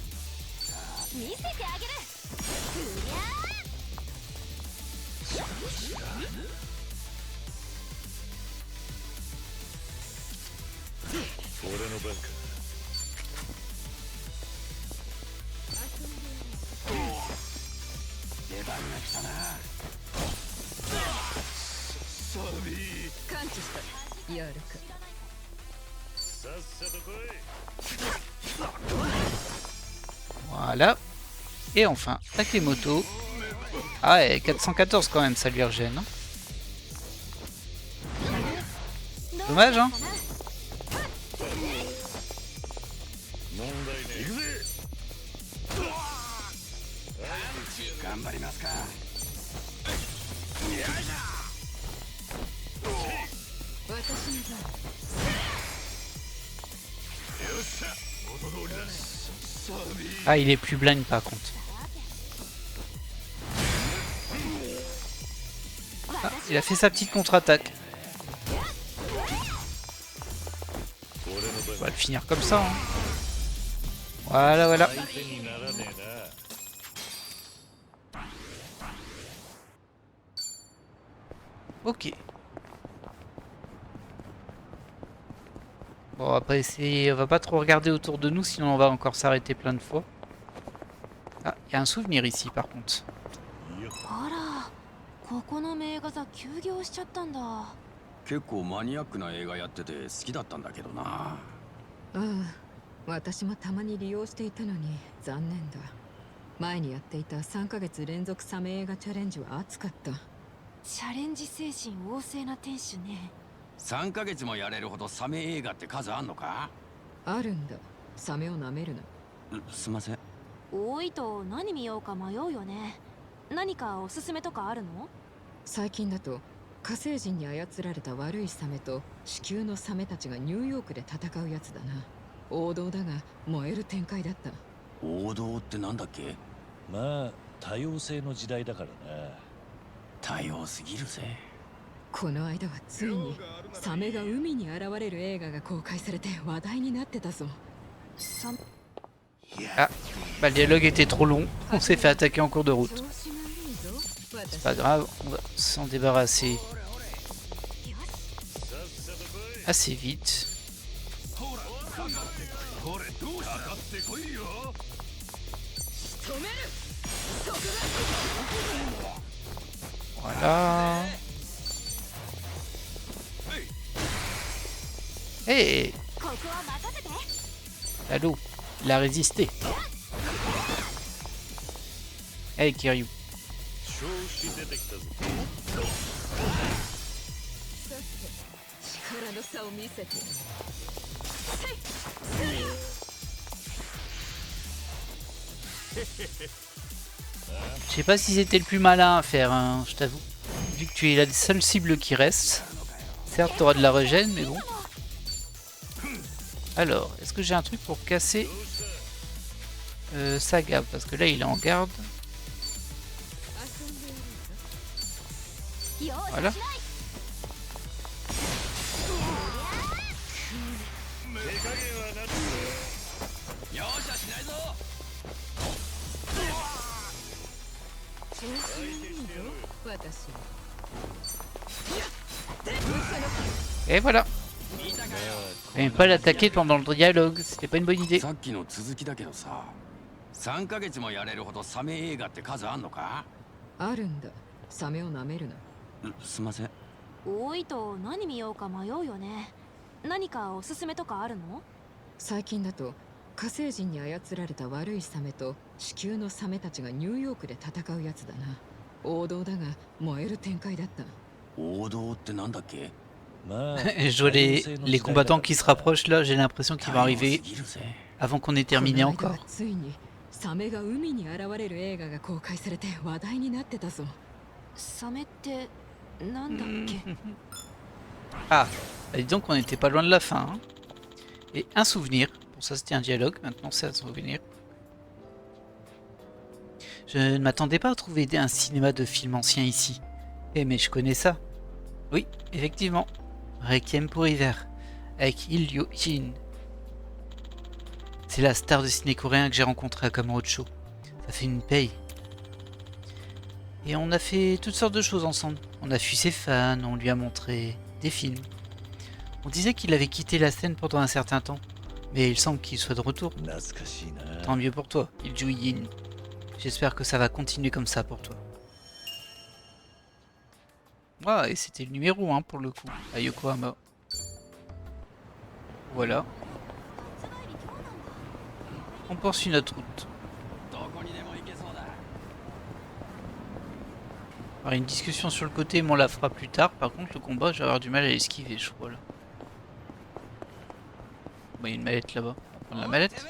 感知したやるか。さっさと来い。 Voilà. Et enfin, Takemoto. Ah ouais, 414 quand même, ça lui regène. Hein. Dommage, hein. 問題ねえ。行くぜ。頑張りますか。私の番。 Ah, il est plus blind par contre. Ah, il a fait sa petite contre-attaque. On va le finir comme ça. Hein. Voilà, voilà. 相手にならねえな。 Ok. Bon, on va pas essayer, on va pas trop regarder autour de nous, sinon on va encore s'arrêter plein de fois. Ah, il y a un souvenir ici par contre. あら、ここの名画座休業しちゃったんだ。結構マニアックな映画やってて好きだったんだけどな。ああ、私もたまに利用していたのに残念だ。前にやっていた3ヶ月連続サメ映画チャレンジは熱かった。チャレンジ精神旺盛な店主ね。 3ヶ月もやれるほどサメ映画って数あんのか？あるんだ。サメを舐めるな。すいません。多いと何見ようか迷うよね。何かおすすめとかあるの？最近だと火星人に操られた悪いサメと地球のサメたちがニューヨークで戦うやつだな。王道だが燃える展開だった。王道ってなんだっけ？まあ多様性の時代だからな。多様すぎるぜ。この間はついにサメが海に現れる映画が公開されて話題になってたぞ。 Ah, bah le dialogue était trop long, on s'est fait attaquer en cours de route. C'est pas grave, on va s'en débarrasser assez vite. Voilà. Hey, allô, il a résisté. Hey Kiryu. 調子出てきたぞ。力の差を見せて。 Je sais pas si c'était le plus malin à faire, hein, je t'avoue. Vu que tu es la seule cible qui reste. Certes, t'auras de la régène, mais bon. Alors, est-ce que j'ai un truc pour casser Saga? Parce que là, il est en garde. Voilà. Et voilà. Et pas l'attaquer pendant le dialogue, c'était pas une bonne idée. さっきの続きだけどさ、3ヶ月もやれるほどサメ映画って数あんのか？あるんだ。サメを舐めるな。すいません。多いと何見ようか迷うよね。何かおすすめとかあるの？最近だと火星人に操られた悪いサメと地球のサメたちがニューヨークで戦うやつだな。王道だが燃える展開だった。王道ってなんだっけ？ Je vois les combattants qui se rapprochent là, j'ai l'impression qu'ils vont arriver avant qu'on ait terminé encore. ついにサメが海に現れる映画が公開されて話題になってたぞ。サメってなんだっけ？ Ah, bah dis donc on était pas loin de la fin. Hein. Et un souvenir. Bon, ça c'était un dialogue, maintenant c'est un souvenir. Je ne m'attendais pas à trouver un cinéma de films anciens ici. Eh mais je connais ça. Oui, effectivement. Requiem pour hiver, avec Il Yo-jin. C'est la star de ciné coréen que j'ai rencontré à Kamurocho. Ça fait une paye. Et on a fait toutes sortes de choses ensemble. On a fui ses fans, on lui a montré des films. On disait qu'il avait quitté la scène pendant un certain temps, mais il semble qu'il soit de retour. Tant mieux pour toi, Il Ju-yin. J'espère que ça va continuer comme ça pour toi. Ah, et c'était le numéro 1 pour le coup, à Yokohama. Voilà. On poursuit notre route. Alors, une discussion sur le côté, mais on la fera plus tard. Par contre, le combat, je vais avoir du mal à l'esquiver, je crois. Là. Bon, il y a une mallette là-bas. On va prendre la mallette.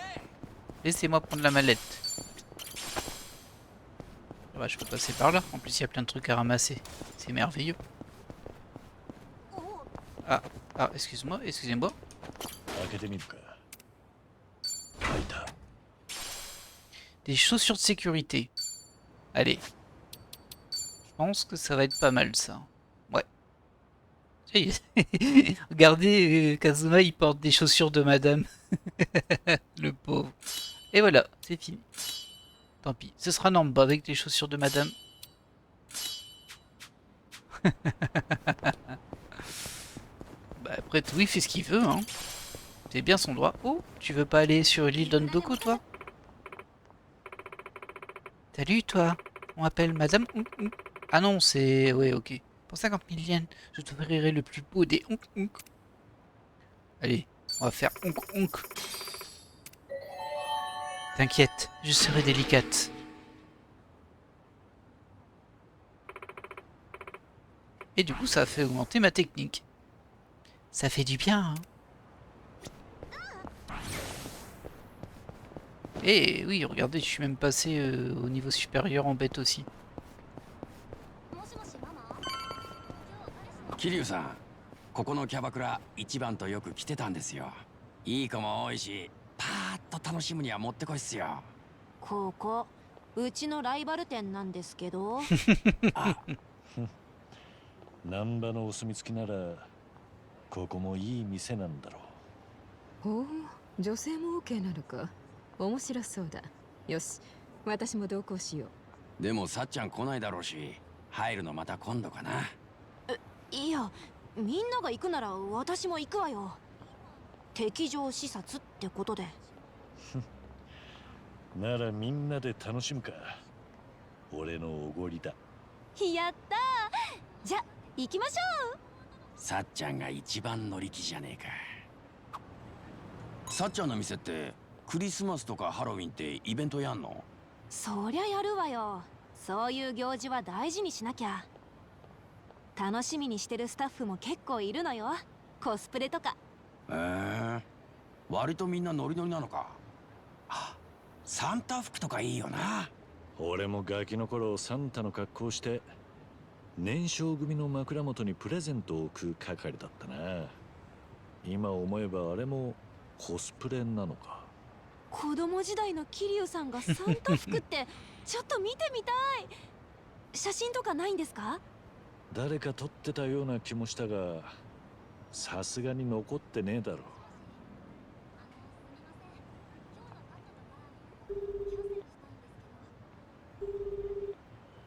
Laissez-moi prendre la mallette. Ah bah, je peux passer par là. En plus, il y a plein de trucs à ramasser. C'est merveilleux. Ah, ah, excuse-moi, excusez-moi. Des chaussures de sécurité. Allez. Je pense que ça va être pas mal, ça. Ouais. Regardez, Kazuma, il porte des chaussures de madame. Le pauvre. Et voilà, c'est fini. Tant pis, ce sera Namba avec les chaussures de madame. Bah après tout, il fait ce qu'il veut, hein. C'est bien son droit. Oh, tu veux pas aller sur l'île d'Ondoko, toi? Salut, toi. On m'appelle Madame Onk Onk. Ah non, c'est... Ouais, ok. Pour 50 000 yens, je t'offrirai le plus beau des Onk Onk. Allez, on va faire Onk Onk. T'inquiète, je serai délicate. Et du coup, ça a fait augmenter ma technique. Ça fait du bien, hein. Et oui, regardez, je suis même passé au niveau supérieur en bête aussi. 桐生さん、ここのキャバクラ一番とよく来てたんですよ。いい子も多いし、パーッと楽しむにはもってこいっすよ。ここうちのライバル店なんですけど。難波のお墨付きならここもいい店なんだろう。おお、女性も OK なのか。面白そうだ。よし、私も同行しよう。でもさっちゃん来ないだろうし、入るのまた今度かな。いや、みんなが行くなら私も行くわよ。敵情視察ってことで。ならみんなで楽しむか。俺のおごりだ。やったー。じゃ行きましょう。さっちゃんが一番乗り気じゃねえか。さっちゃんの店ってクリスマスとかハロウィンってイベントやんの？そりゃやるわよ。そういう行事は大事にしなきゃ。楽しみにしてるスタッフも結構いるのよ。コスプレとか。割とみんなノリノリなのか。あ、サンタ服とかいいよな。俺もガキの頃サンタの格好して年少組の枕元にプレゼントを置く係だったな。今思えばあれもコスプレなのか。子供時代の桐生さんがサンタ服ってちょっと見てみたい。写真とかないんですか？誰か撮ってたような気もしたが、さすがに残ってねえだろう。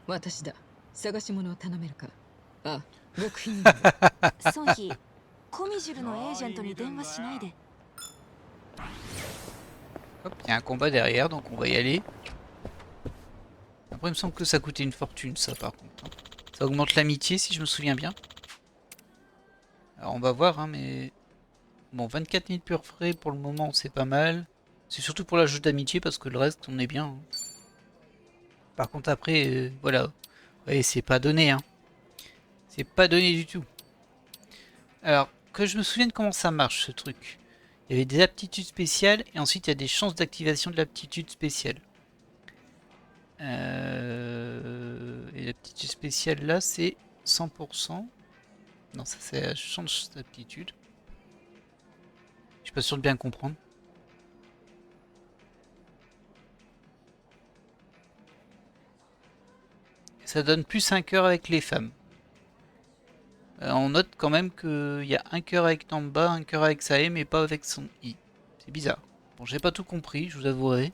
私だ。探し物を頼めるか。あ、極秘に。ソンヒ、コミジュルのエージェントに電話しないで。 Hop, il y a un combat derrière, donc on va y aller. Après, il me semble que ça coûtait une fortune, ça, par contre. Ça augmente l'amitié, si je me souviens bien. Alors, on va voir, hein, mais... Bon, 24 000 purs frais, pour le moment, c'est pas mal. C'est surtout pour l'ajout d'amitié, parce que le reste, on est bien. Hein. Par contre, après, voilà. Ouais, c'est pas donné, hein. C'est pas donné du tout. Alors, que je me souvienne comment ça marche, ce truc. Il y avait des aptitudes spéciales et ensuite il y a des chances d'activation de l'aptitude spéciale. Et l'aptitude spéciale là c'est 100%. Non, ça c'est la chance d'aptitude. Je suis pas sûr de bien comprendre. Et ça donne plus un cœur avec les femmes. On note quand même qu'il y a un cœur avec Namba, un cœur avec Sae, mais pas avec son I. C'est bizarre. Bon, j'ai pas tout compris, je vous avouerai.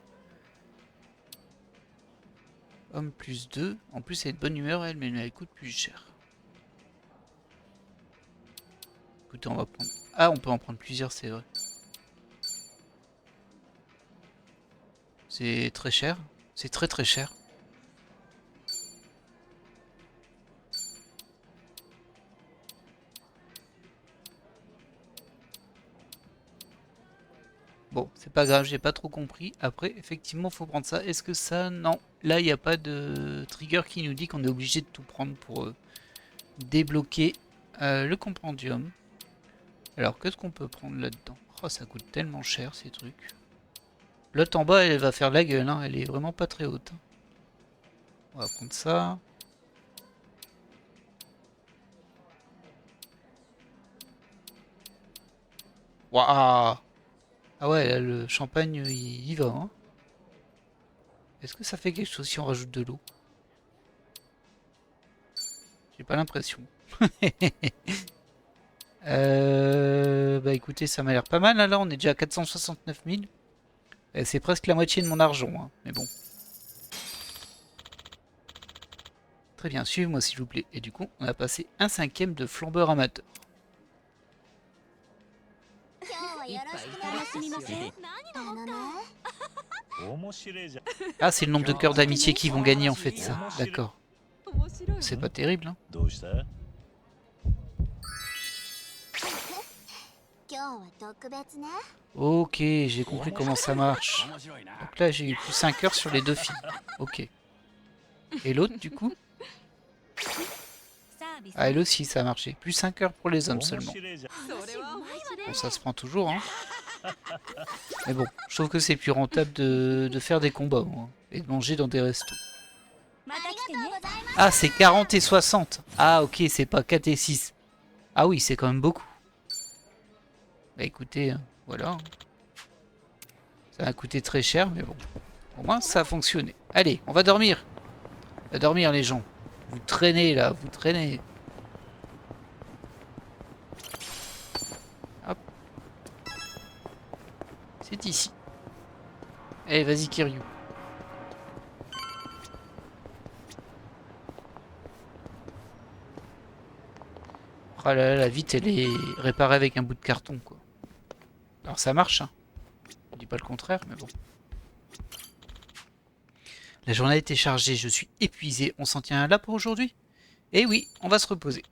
Homme plus 2. En plus, elle est de bonne humeur, elle, mais elle coûte plus cher. Écoutez, on va prendre... Ah, on peut en prendre plusieurs, c'est vrai. C'est très cher. C'est très très cher. Bon, c'est pas grave, j'ai pas trop compris. Après, effectivement, faut prendre ça. Est-ce que ça... Non. Là, il n'y a pas de trigger qui nous dit qu'on est obligé de tout prendre pour débloquer le compendium. Alors, qu'est-ce qu'on peut prendre là-dedans? Oh, ça coûte tellement cher, ces trucs. L'autre en bas, elle va faire la gueule, hein. Elle est vraiment pas très haute. On va prendre ça. Waouh! Ah ouais, là, le champagne, il y va, hein. Est-ce que ça fait quelque chose si on rajoute de l'eau? J'ai pas l'impression. Bah écoutez, ça m'a l'air pas mal. Là, on est déjà à 469 000. C'est presque la moitié de mon argent, hein. Mais bon. Très bien, suivez-moi s'il vous plaît. Et du coup, on a passé un 5e de flambeur amateur. Ah, c'est le nombre de cœurs d'amitié qui vont gagner en fait, ça. D'accord. C'est pas terrible, hein. Ok, j'ai compris comment ça marche. Donc là, j'ai eu plus 5 heures sur les 2 filles. Ok. Et l'autre, du coup? Ah, elle aussi, ça a marché. Plus 5 heures pour les hommes seulement. Bon, ça se prend toujours, hein. Mais bon, je trouve que c'est plus rentable de faire des combats, moi, et de manger dans des restos. Ah, c'est 40 et 60. Ah, ok, c'est pas 4 et 6. Ah oui, c'est quand même beaucoup. Bah écoutez, voilà. Ça a coûté très cher, mais bon. Au moins, ça a fonctionné. Allez, on va dormir. On va dormir, les gens. Vous traînez, là, vous traînez. Hop. C'est ici. Allez, vas-y, Kiryu. Oh là là, la vitre, elle est réparée avec un bout de carton, quoi. Alors ça marche, hein. Je dis pas le contraire, mais bon. La journée a été chargée, je suis épuisé. On s'en tient là pour aujourd'hui? Eh oui, on va se reposer.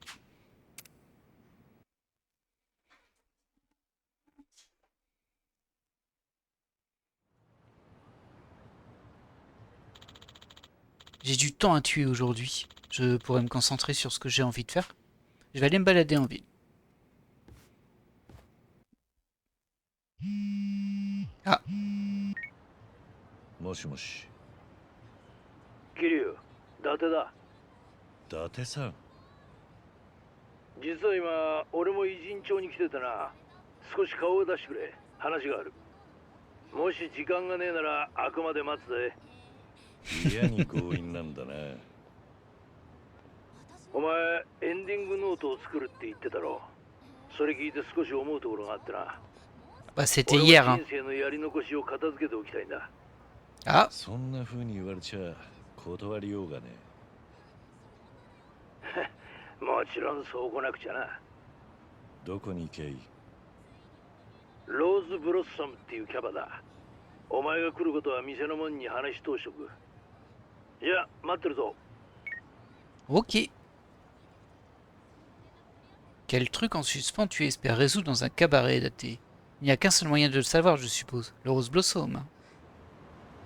J'ai du temps à tuer aujourd'hui. Je pourrais me concentrer sur ce que j'ai envie de faire. Je vais aller me balader en ville. Ah. もしもし。桐生、伊達だ。伊達さん。実は今、俺も偉人町に来ててな。少し顔を出してくれ。話がある。もし時間がねえなら、あくまで待つぜ。嫌に強引なんだな。お前、エンディングノートを作るって言ってたろ。それ聞いて少し思うところがあってな。Bah, c'était hier, hein. Ah. そんな風に言われちゃ断りようがね。もちろんそうこなくちゃな。どこに行けばいい？ローズブロッサムっていうキャバだ。お前が来ることは店の門に話通しとく。じゃあ待ってるぞ。Ok. Quel truc en suspens tu espères résoudre dans un cabaret daté? Il n'y a qu'un seul moyen de le savoir, je suppose. Le Rose Blossom.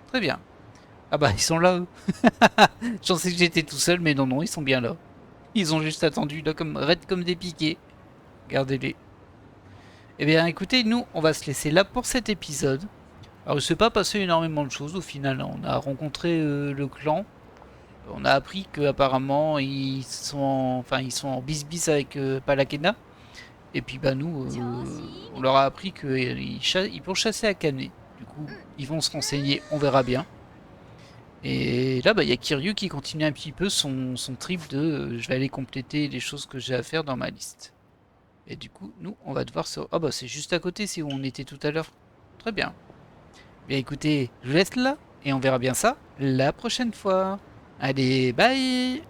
Très bien. Ah bah, ils sont là, eux. Je pensais que j'étais tout seul, mais non, non, ils sont bien là. Ils ont juste attendu, là, comme raides comme des piquets. Regardez-les. Eh bien, écoutez, nous, on va se laisser là pour cet épisode. Alors, il ne s'est pas passé énormément de choses, au final. On a rencontré le clan. On a appris qu'apparemment, ils sont en bis-bis avec Palakena. Et puis bah nous, on leur a appris qu'ils vont chasser à Kane. Du coup, ils vont se renseigner, on verra bien. Et là, bah, y a Kiryu qui continue un petit peu son trip de je vais aller compléter les choses que j'ai à faire dans ma liste. Et du coup, nous, on va devoir se... Ah bah c'est juste à côté, c'est où on était tout à l'heure. Très bien. Bien écoutez, je vous laisse là, et on verra bien ça la prochaine fois. Allez, bye!